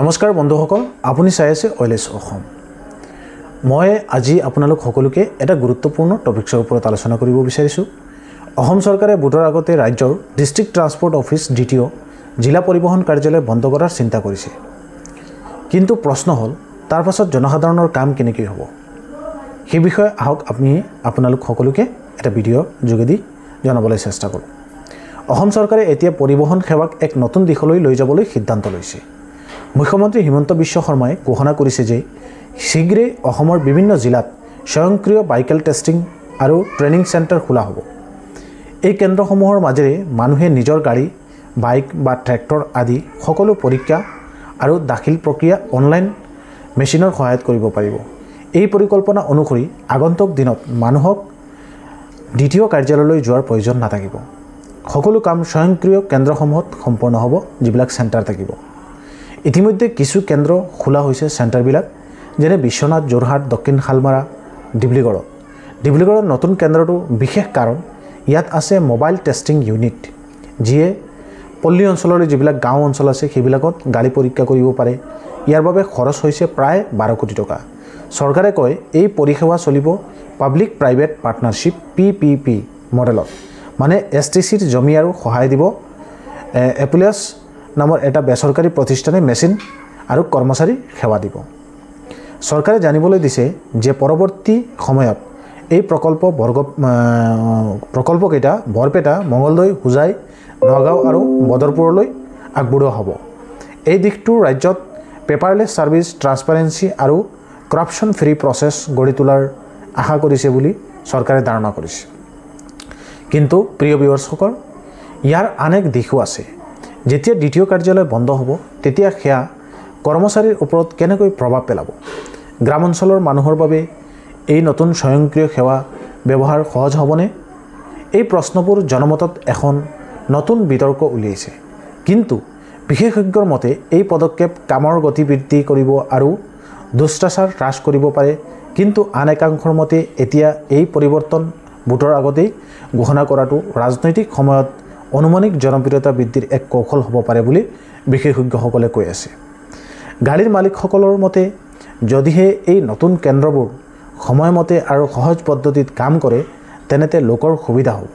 নমস্কাৰ বন্ধুসকল, আপুনি চাই আছে ওয়েলেছ অসম। মই আজি আপোনালোক সকলোকে এটা গুৰুত্বপূৰ্ণ টপিকৰ ওপৰত আলোচনা কৰিব বিচাৰিছোঁ। অসম চৰকাৰে বুধৰ আগতে ৰাজ্যৰ ডিষ্ট্ৰিক্ট ট্ৰান্সপোৰ্ট অফিচ দ্বিতীয় জিলা পৰিবহণ কাৰ্যালয় বন্ধ কৰাৰ চিন্তা কৰিছে। কিন্তু প্ৰশ্ন হ'ল, তাৰ পাছত জনসাধাৰণৰ কাম কেনেকৈ হ'ব? সেই বিষয়ে আহক আমি আপোনালোক সকলোকে এটা ভিডিঅ' যোগেদি জনাবলৈ চেষ্টা কৰোঁ। অসম চৰকাৰে এতিয়া পৰিবহণ সেৱাক এক নতুন দিশলৈ লৈ যাবলৈ সিদ্ধান্ত লৈছে। মুখ্যমন্ত্ৰী হিমন্ত বিশ্ব শৰ্মাই ঘোষণা কৰিছে যে শীঘ্ৰেই অসমৰ বিভিন্ন জিলাত স্বয়ংক্ৰিয় বাইকেল টেষ্টিং আৰু ট্ৰেইনিং চেণ্টাৰ খোলা হ'ব। এই কেন্দ্ৰসমূহৰ মাজেৰে মানুহে নিজৰ গাড়ী, বাইক বা ট্ৰেক্টৰ আদি সকলো পৰীক্ষা আৰু দাখিল প্ৰক্ৰিয়া অনলাইন মেচিনৰ সহায়ত কৰিব পাৰিব। এই পৰিকল্পনা অনুসৰি আগন্তুক দিনত মানুহক দ্বিতীয় কাৰ্যালয়লৈ যোৱাৰ প্ৰয়োজন নাথাকিব। সকলো কাম স্বয়ংক্ৰিয় কেন্দ্ৰসমূহত সম্পন্ন হ'ব, যিবিলাক চেণ্টাৰ থাকিব। ইতিমধ্যে কিছু কেন্দ্ৰ খোলা হৈছে চেণ্টাৰবিলাক, যেনে বিশ্বনাথ, যোৰহাট, দক্ষিণ শালমাৰা, ডিব্ৰুগড়ৰ নতুন কেন্দ্ৰটো বিশেষ কাৰণ ইয়াত আছে মোবাইল টেষ্টিং ইউনিট, যিয়ে পল্লী অঞ্চলৰ যিবিলাক গাঁও অঞ্চল আছে সেইবিলাকত গাড়ী পৰীক্ষা কৰিব পাৰে। ইয়াৰ বাবে খৰচ হৈছে প্ৰায় 12 কোটি টকা। চৰকাৰে কয় এই পৰিষেৱা চলিব পাব্লিক প্ৰাইভেট পাৰ্টনাৰশ্বিপ PPP মডেলত, মানে STCৰ জমি আৰু সহায় দিব। এপুলিয়াছ নামৰ এটা বেচৰকাৰী প্ৰতিষ্ঠানে মেচিন আৰু কৰ্মচাৰী সেৱা দিব। চৰকাৰে জানিবলৈ দিছে যে পৰৱৰ্তী সময়ত এই প্ৰকল্পকেইটা বৰপেটা, মঙলদৈ, হোজাই, নগাঁও আৰু বদৰপুৰলৈ আগবঢ়োৱা হ'ব। এই দিশটো ৰাজ্যত পেপাৰলেছ ছাৰ্ভিচ, ট্ৰান্সপাৰেঞ্চি আৰু কৰাপশ্যন ফ্ৰী প্ৰচেছ গঢ়ি তোলাৰ আশা কৰিছে বুলি চৰকাৰে ধাৰণা কৰিছে। কিন্তু প্ৰিয় ভিউৱাৰ্ছসকল, ইয়াৰ আন এক দিশো আছে। যেতিয়া দ্বিতীয় কাৰ্যালয় বন্ধ হ'ব, তেতিয়া সেয়া কৰ্মচাৰীৰ ওপৰত কেনেকৈ প্ৰভাৱ পেলাব? গ্ৰামাঞ্চলৰ মানুহৰ বাবে এই নতুন স্বয়ংক্ৰিয় সেৱা ব্যৱহাৰ সহজ হ'বনে? এই প্ৰশ্নবোৰ জনমতত এখন নতুন বিতৰ্ক উলিয়াইছে। কিন্তু বিশেষজ্ঞৰ মতে এই পদক্ষেপ কামৰ গতি বৃদ্ধি কৰিব আৰু দুষ্টাচাৰ হ্ৰাস কৰিব পাৰে। কিন্তু আন একাংশৰ মতে এতিয়া এই পৰিৱৰ্তন ভোটৰ আগতেই ঘোষণা কৰাটো ৰাজনৈতিক সময়ত অনুমানিক জনপ্ৰিয়তা বৃদ্ধিৰ এক কৌশল হ'ব পাৰে বুলি বিশেষজ্ঞসকলে কৈ আছে। গাড়ীৰ মালিকসকলৰ মতে যদিহে এই নতুন কেন্দ্ৰবোৰ সময়মতে আৰু সহজ পদ্ধতিত কাম কৰে, তেনেতে লোকৰ সুবিধা হ'ব,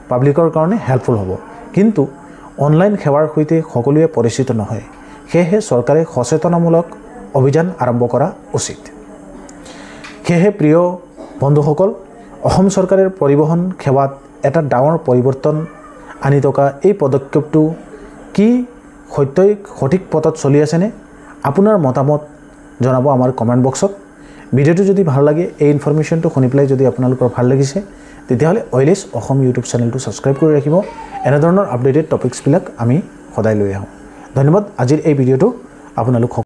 পাব্লিকৰ কাৰণে হেল্পফুল হ'ব। কিন্তু অনলাইন সেৱাৰ সৈতে সকলোৱে পৰিচিত নহয়, সেয়েহে চৰকাৰে সচেতনামূলক অভিযান আৰম্ভ কৰা উচিত। সেয়েহে প্ৰিয় বন্ধুসকল, অসম চৰকাৰে পৰিবহণ সেৱাত এটা ডাঙৰ পৰিৱৰ্তন আনি থকা এই পদক্ষেপটো কি সঠিক পথত চলি আছেনে? আপোনাৰ মতামত জনাব আমাৰ কমেণ্ট বক্সত। ভিডিঅ'টো যদি ভাল লাগে, এই ইনফৰমেশ্যনটো শুনি পেলাই যদি আপোনালোকৰ ভাল লাগিছে, তেতিয়াহ'লে ওয়েলেছ অসম ইউটিউব চেনেলটো ছাবস্ক্ৰাইব কৰি ৰাখিব। এনেধৰণৰ আপডেটেড টপিকছবিলাক আমি সদায় লৈ আহোঁ। ধন্যবাদ। আজিৰ এই ভিডিঅ'টো আপোনালোক